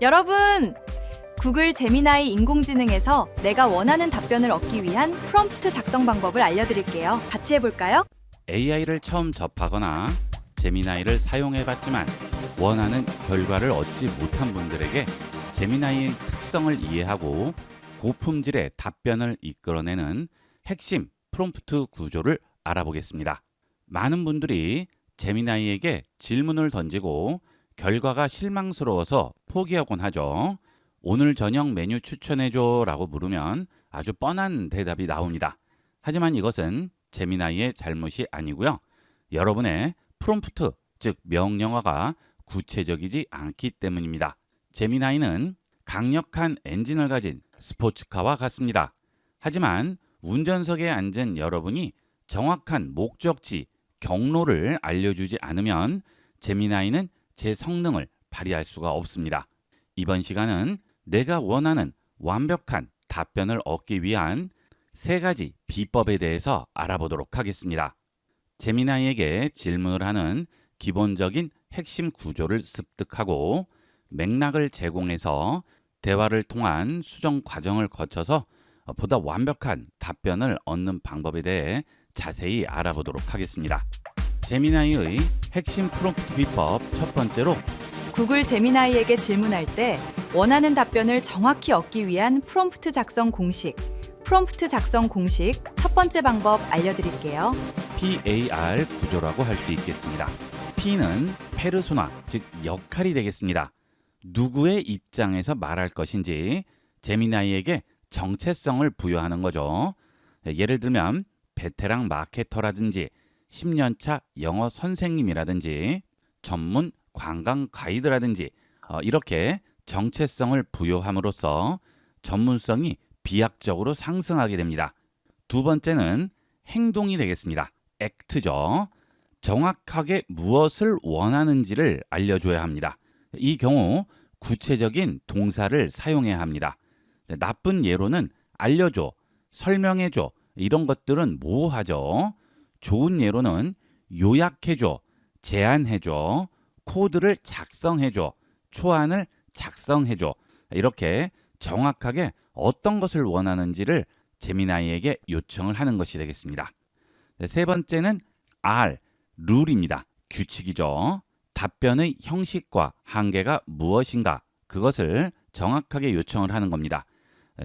여러분! 구글 제미나이 인공지능에서 내가 원하는 답변을 얻기 위한 프롬프트 작성 방법을 알려드릴게요. 같이 해볼까요? AI를 처음 접하거나 제미나이를 사용해봤지만 원하는 결과를 얻지 못한 분들에게 제미나이의 특성을 이해하고 고품질의 답변을 이끌어내는 핵심 프롬프트 구조를 알아보겠습니다. 많은 분들이 제미나이에게 질문을 던지고 결과가 실망스러워서 포기하곤 하죠. 오늘 저녁 메뉴 추천해줘 라고 물으면 아주 뻔한 대답이 나옵니다. 하지만 이것은 제미나이의 잘못이 아니고요. 여러분의 프롬프트, 즉 명령어가 구체적이지 않기 때문입니다. 제미나이는 강력한 엔진을 가진 스포츠카와 같습니다. 하지만 운전석에 앉은 여러분이 정확한 목적지, 경로를 알려주지 않으면 제미나이는 제 성능을 발휘할 수가 없습니다. 이번 시간은 내가 원하는 완벽한 답변을 얻기 위한 3가지 비법에 대해서 알아보도록 하겠습니다. 제미나이에게 질문을 하는 기본적인 핵심 구조를 습득하고 맥락을 제공해서 대화를 통한 수정 과정을 거쳐서 보다 완벽한 답변을 얻는 방법에 대해 자세히 알아보도록 하겠습니다. 제미나이의 핵심 프롬프트 비법 첫 번째로 구글 제미나이에게 질문할 때 원하는 답변을 정확히 얻기 위한 프롬프트 작성 공식 첫 번째 방법 알려드릴게요. PAR 구조라고 할 수 있겠습니다. P는 페르소나, 즉 역할이 되겠습니다. 누구의 입장에서 말할 것인지 제미나이에게 정체성을 부여하는 거죠. 예를 들면 베테랑 마케터라든지 10년차 영어 선생님이라든지 전문 관광 가이드라든지 이렇게 정체성을 부여함으로써 전문성이 비약적으로 상승하게 됩니다. 두 번째는 행동이 되겠습니다. 액트죠. 정확하게 무엇을 원하는지를 알려줘야 합니다. 이 경우 구체적인 동사를 사용해야 합니다. 나쁜 예로는 알려줘, 설명해줘 이런 것들은 모호하죠. 좋은 예로는 요약해줘, 제안해줘, 코드를 작성해줘, 초안을 작성해줘 이렇게 정확하게 어떤 것을 원하는지를 제미나이에게 요청을 하는 것이 되겠습니다. 세 번째는 R, 룰입니다. 규칙이죠. 답변의 형식과 한계가 무엇인가 그것을 정확하게 요청을 하는 겁니다.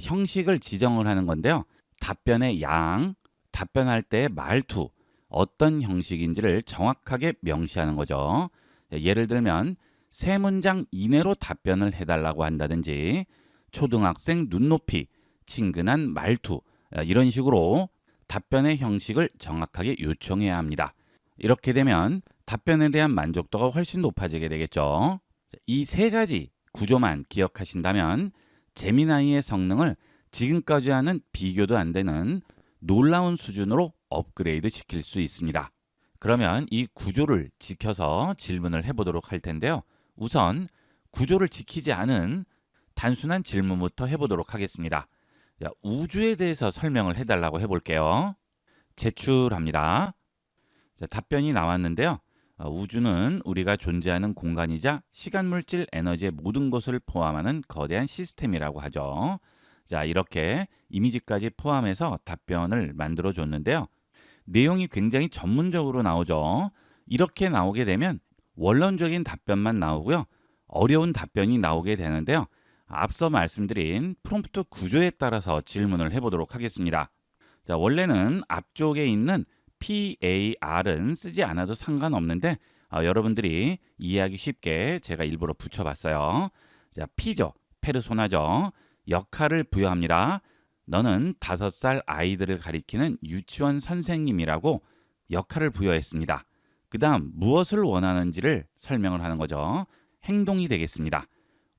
형식을 지정을 하는 건데요. 답변의 양, 답변할 때의 말투, 어떤 형식인지를 정확하게 명시하는 거죠. 예를 들면 3문장 이내로 답변을 해달라고 한다든지 초등학생 눈높이, 친근한 말투 이런 식으로 답변의 형식을 정확하게 요청해야 합니다. 이렇게 되면 답변에 대한 만족도가 훨씬 높아지게 되겠죠. 이 3가지 구조만 기억하신다면 제미나이의 성능을 지금까지와는 비교도 안 되는 놀라운 수준으로 업그레이드 시킬 수 있습니다. 그러면 이 구조를 지켜서 질문을 해보도록 할 텐데요. 우선 구조를 지키지 않은 단순한 질문부터 해보도록 하겠습니다. 우주에 대해서 설명을 해달라고 해볼게요. 제출합니다. 답변이 나왔는데요. 우주는 우리가 존재하는 공간이자 시간, 물질, 에너지의 모든 것을 포함하는 거대한 시스템이라고 하죠. 자, 이렇게 이미지까지 포함해서 답변을 만들어 줬는데요. 내용이 굉장히 전문적으로 나오죠. 이렇게 나오게 되면 원론적인 답변만 나오고요. 어려운 답변이 나오게 되는데요. 앞서 말씀드린 프롬프트 구조에 따라서 질문을 해보도록 하겠습니다. 자, 원래는 앞쪽에 있는 PAR은 쓰지 않아도 상관없는데 여러분들이 이해하기 쉽게 제가 일부러 붙여봤어요. 자, P죠. 페르소나죠. 역할을 부여합니다. 너는 5살 아이들을 가리키는 유치원 선생님이라고 역할을 부여했습니다. 그 다음 무엇을 원하는지를 설명을 하는 거죠. 행동이 되겠습니다.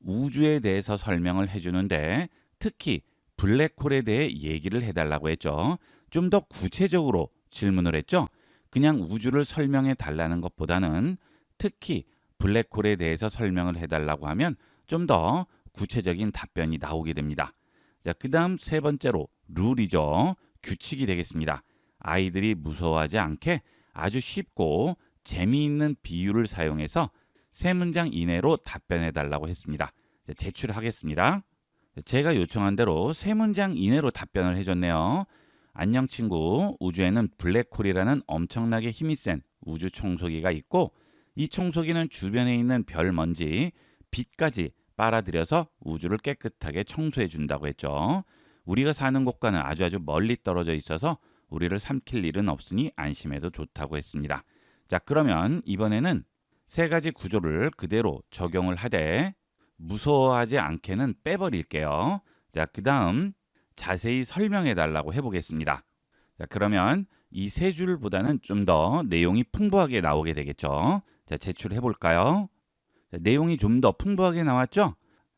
우주에 대해서 설명을 해주는데 특히 블랙홀에 대해 얘기를 해달라고 했죠. 좀 더 구체적으로 질문을 했죠. 그냥 우주를 설명해 달라는 것보다는 특히 블랙홀에 대해서 설명을 해달라고 하면 좀 더 구체적인 답변이 나오게 됩니다. 자, 그 다음 세 번째로 룰이죠. 규칙이 되겠습니다. 아이들이 무서워하지 않게 아주 쉽고 재미있는 비유를 사용해서 3문장 이내로 답변해 달라고 했습니다. 제출하겠습니다. 제가 요청한 대로 3문장 이내로 답변을 해줬네요. 안녕 친구, 우주에는 블랙홀이라는 엄청나게 힘이 센 우주 청소기가 있고 이 청소기는 주변에 있는 별 먼지, 빛까지 빨아들여서 우주를 깨끗하게 청소해 준다고 했죠. 우리가 사는 곳과는 아주 멀리 떨어져 있어서 우리를 삼킬 일은 없으니 안심해도 좋다고 했습니다. 자, 그러면 이번에는 3가지 구조를 그대로 적용을 하되 무서워하지 않게는 빼버릴게요. 자, 그 다음 자세히 설명해 달라고 해보겠습니다. 자, 그러면 이 3줄보다는 좀 더 내용이 풍부하게 나오게 되겠죠. 자, 제출해 볼까요? 자, 내용이 좀 더 풍부하게 나왔죠?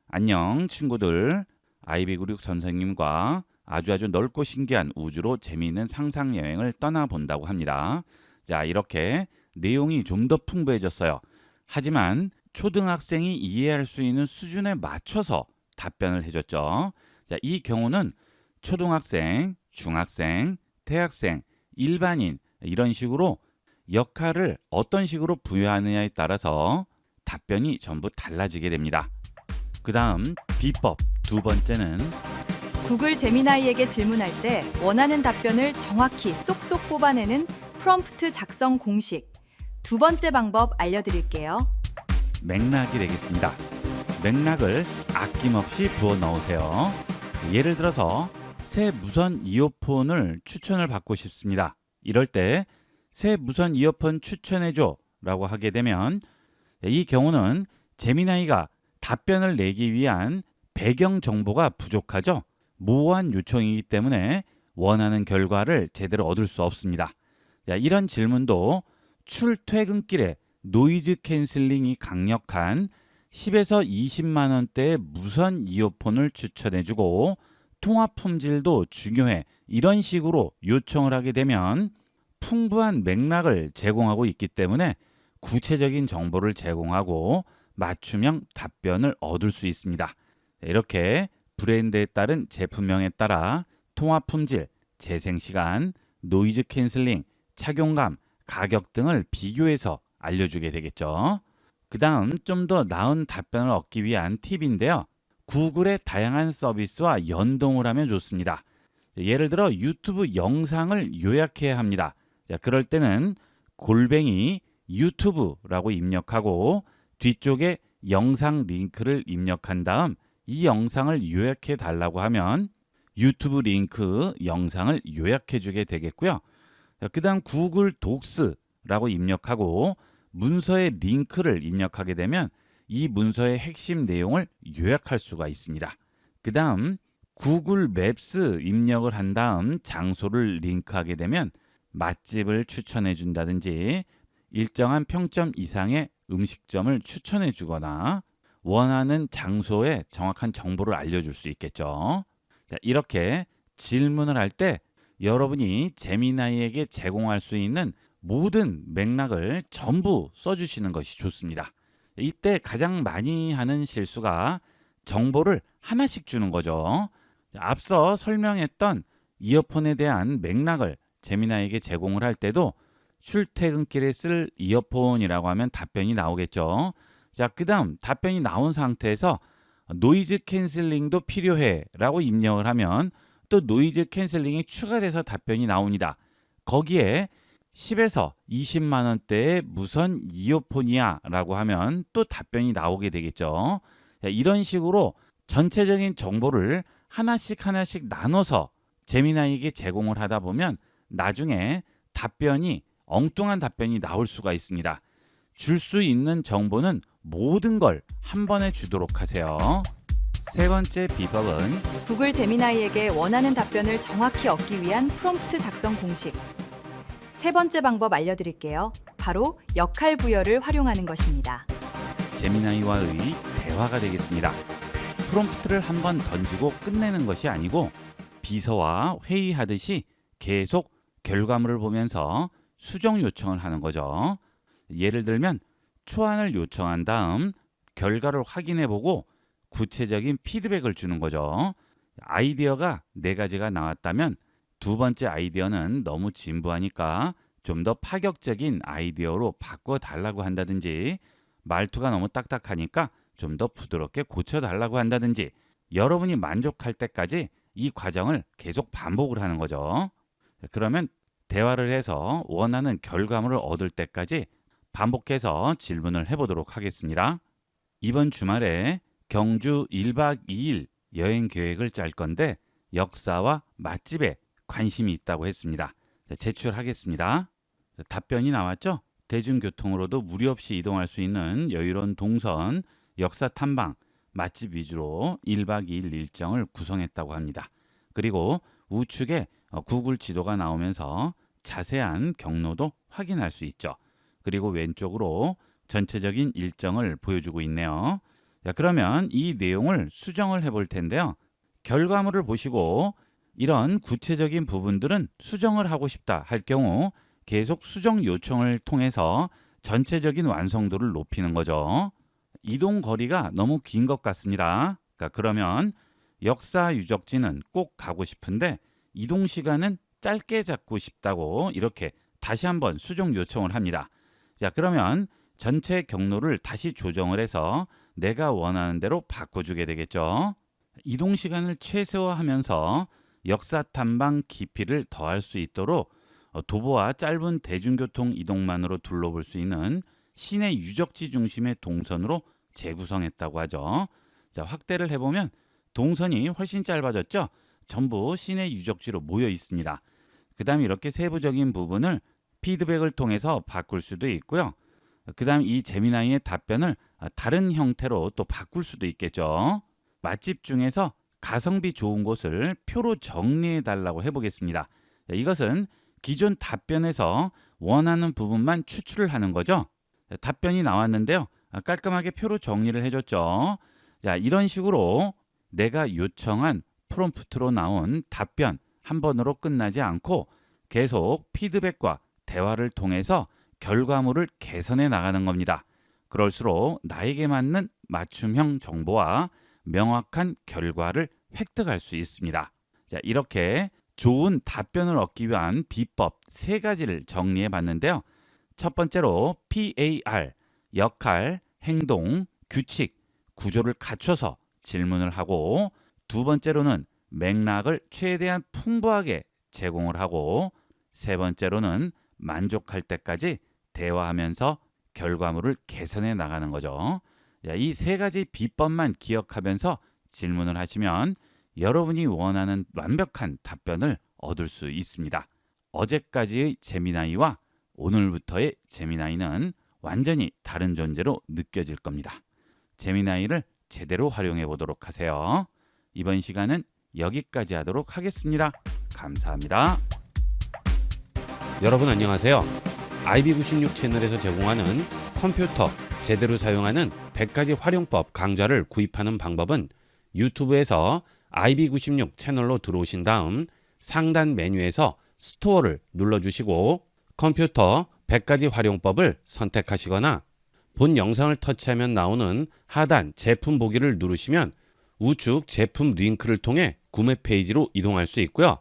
안녕 친구들, 아이비그룹 선생님과 아주 넓고 신기한 우주로 재미있는 상상 여행을 떠나본다고 합니다. 자, 이렇게 내용이 좀 더 풍부해졌어요. 하지만 초등학생이 이해할 수 있는 수준에 맞춰서 답변을 해줬죠. 자, 이 경우는 초등학생, 중학생, 대학생, 일반인 이런 식으로 역할을 어떤 식으로 부여하느냐에 따라서 답변이 전부 달라지게 됩니다. 그 다음 비법 2번째는 구글 제미나이에게 질문할 때 원하는 답변을 정확히 쏙쏙 뽑아내는 프롬프트 작성 공식. 2번째 방법 알려드릴게요. 맥락이 되겠습니다. 맥락을 아낌없이 부어 넣으세요. 예를 들어서 새 무선 이어폰을 추천을 받고 싶습니다. 이럴 때 새 무선 이어폰 추천해줘 라고 하게 되면 이 경우는 제미나이가 답변을 내기 위한 배경 정보가 부족하죠. 모호한 요청이기 때문에 원하는 결과를 제대로 얻을 수 없습니다. 자, 이런 질문도 출퇴근길에 노이즈 캔슬링이 강력한 10에서 20만 원대의 무선 이어폰을 추천해주고 통화 품질도 중요해. 이런 식으로 요청을 하게 되면 풍부한 맥락을 제공하고 있기 때문에 구체적인 정보를 제공하고 맞춤형 답변을 얻을 수 있습니다. 이렇게 브랜드에 따른 제품명에 따라 통화 품질, 재생시간, 노이즈 캔슬링, 착용감, 가격 등을 비교해서 알려주게 되겠죠. 그 다음 좀 더 나은 답변을 얻기 위한 팁인데요. 구글의 다양한 서비스와 연동을 하면 좋습니다. 예를 들어 유튜브 영상을 요약해야 합니다. 자, 그럴 때는 골뱅이 유튜브라고 입력하고 뒤쪽에 영상 링크를 입력한 다음 이 영상을 요약해 달라고 하면 유튜브 링크 영상을 요약해 주게 되겠고요. 그 다음 구글 독스라고 입력하고 문서의 링크를 입력하게 되면 이 문서의 핵심 내용을 요약할 수가 있습니다. 그 다음 구글 맵스 입력을 한 다음 장소를 링크하게 되면 맛집을 추천해 준다든지 일정한 평점 이상의 음식점을 추천해 주거나 원하는 장소의 정확한 정보를 알려줄 수 있겠죠. 자, 이렇게 질문을 할 때 여러분이 제미나이에게 제공할 수 있는 모든 맥락을 전부 써주시는 것이 좋습니다. 이때 가장 많이 하는 실수가 정보를 하나씩 주는 거죠. 자, 앞서 설명했던 이어폰에 대한 맥락을 제미나이에게 제공을 할 때도 출퇴근길에 쓸 이어폰이라고 하면 답변이 나오겠죠. 자, 그 다음 답변이 나온 상태에서 노이즈 캔슬링도 필요해 라고 입력을 하면 또 노이즈 캔슬링이 추가돼서 답변이 나옵니다. 거기에 10에서 20만 원대의 무선 이어폰이야 라고 하면 또 답변이 나오게 되겠죠. 자, 이런 식으로 전체적인 정보를 하나씩 나눠서 제미나이에게 제공을 하다 보면 나중에 답변이 엉뚱한 답변이 나올 수가 있습니다. 줄 수 있는 정보는 모든 걸 한 번에 주도록 하세요. 3번째 비법은 구글 제미나이에게 원하는 답변을 정확히 얻기 위한 프롬프트 작성 공식. 3번째 방법 알려드릴게요. 바로 역할 부여를 활용하는 것입니다. 제미나이와의 대화가 되겠습니다. 프롬프트를 한 번 던지고 끝내는 것이 아니고 비서와 회의하듯이 계속 결과물을 보면서 수정 요청을 하는 거죠. 예를 들면 초안을 요청한 다음 결과를 확인해 보고 구체적인 피드백을 주는 거죠. 아이디어가 4가지가 나왔다면 2번째 아이디어는 너무 진부하니까 좀 더 파격적인 아이디어로 바꿔달라고 한다든지 말투가 너무 딱딱하니까 좀 더 부드럽게 고쳐달라고 한다든지 여러분이 만족할 때까지 이 과정을 계속 반복을 하는 거죠. 그러면 대화를 해서 원하는 결과물을 얻을 때까지 반복해서 질문을 해보도록 하겠습니다. 이번 주말에 경주 1박 2일 여행 계획을 짤 건데 역사와 맛집에 관심이 있다고 했습니다. 제출하겠습니다. 답변이 나왔죠? 대중교통으로도 무리 없이 이동할 수 있는 여유로운 동선, 역사 탐방, 맛집 위주로 1박 2일 일정을 구성했다고 합니다. 그리고 우측에 구글 지도가 나오면서 자세한 경로도 확인할 수 있죠. 그리고 왼쪽으로 전체적인 일정을 보여주고 있네요. 자, 그러면 이 내용을 수정을 해볼 텐데요. 결과물을 보시고 이런 구체적인 부분들은 수정을 하고 싶다 할 경우 계속 수정 요청을 통해서 전체적인 완성도를 높이는 거죠. 이동 거리가 너무 긴 것 같습니다. 그러면 역사 유적지는 꼭 가고 싶은데 이동 시간은 짧게 잡고 싶다고 이렇게 다시 한번 수정 요청을 합니다. 자, 그러면 전체 경로를 다시 조정을 해서 내가 원하는 대로 바꿔주게 되겠죠. 이동 시간을 최소화하면서 역사 탐방 깊이를 더할 수 있도록 도보와 짧은 대중교통 이동만으로 둘러볼 수 있는 시내 유적지 중심의 동선으로 재구성했다고 하죠. 자, 확대를 해보면 동선이 훨씬 짧아졌죠. 전부 시내 유적지로 모여 있습니다. 그 다음 이렇게 세부적인 부분을 피드백을 통해서 바꿀 수도 있고요. 그 다음 이 제미나이의 답변을 다른 형태로 또 바꿀 수도 있겠죠. 맛집 중에서 가성비 좋은 곳을 표로 정리해 달라고 해보겠습니다. 이것은 기존 답변에서 원하는 부분만 추출을 하는 거죠. 답변이 나왔는데요. 깔끔하게 표로 정리를 해줬죠. 자, 이런 식으로 내가 요청한 프롬프트로 나온 답변 한 번으로 끝나지 않고 계속 피드백과 대화를 통해서 결과물을 개선해 나가는 겁니다. 그럴수록 나에게 맞는 맞춤형 정보와 명확한 결과를 획득할 수 있습니다. 자, 이렇게 좋은 답변을 얻기 위한 비법 3가지를 정리해 봤는데요. 첫 번째로 PAR, 역할, 행동, 규칙, 구조를 갖춰서 질문을 하고, 두 번째로는 맥락을 최대한 풍부하게 제공을 하고, 세 번째로는 만족할 때까지 대화하면서 결과물을 개선해 나가는 거죠. 이 3가지 비법만 기억하면서 질문을 하시면 여러분이 원하는 완벽한 답변을 얻을 수 있습니다. 어제까지의 제미나이와 오늘부터의 제미나이는 완전히 다른 존재로 느껴질 겁니다. 제미나이를 제대로 활용해 보도록 하세요. 이번 시간은 여기까지 하도록 하겠습니다. 감사합니다. 여러분 안녕하세요. IB96 채널에서 제공하는 컴퓨터 제대로 사용하는 100가지 활용법 강좌를 구입하는 방법은 유튜브에서 IB96 채널로 들어오신 다음 상단 메뉴에서 스토어를 눌러주시고 컴퓨터 100가지 활용법을 선택하시거나 본 영상을 터치하면 나오는 하단 제품 보기를 누르시면 우측 제품 링크를 통해 구매 페이지로 이동할 수 있고요.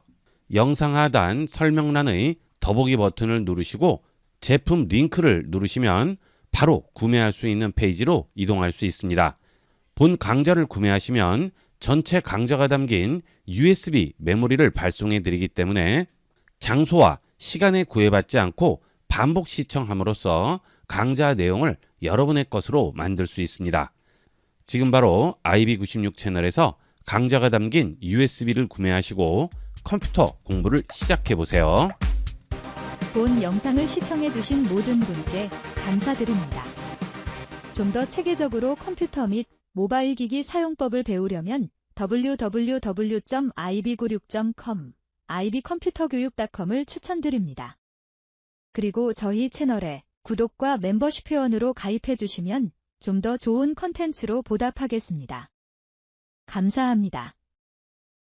영상 하단 설명란의 더보기 버튼을 누르시고 제품 링크를 누르시면 바로 구매할 수 있는 페이지로 이동할 수 있습니다. 본 강좌를 구매하시면 전체 강좌가 담긴 USB 메모리를 발송해 드리기 때문에 장소와 시간에 구애받지 않고 반복 시청함으로써 강좌 내용을 여러분의 것으로 만들 수 있습니다. 지금 바로 IB96 채널에서 강좌가 담긴 USB를 구매하시고 컴퓨터 공부를 시작해 보세요. 본 영상을 시청해주신 모든 분께 감사드립니다. 좀 더 체계적으로 컴퓨터 및 모바일 기기 사용법을 배우려면 www.ib96.com, ib컴퓨터교육.com을 추천드립니다. 그리고 저희 채널에 구독과 멤버십 회원으로 가입해주시면 좀 더 좋은 컨텐츠로 보답하겠습니다. 감사합니다.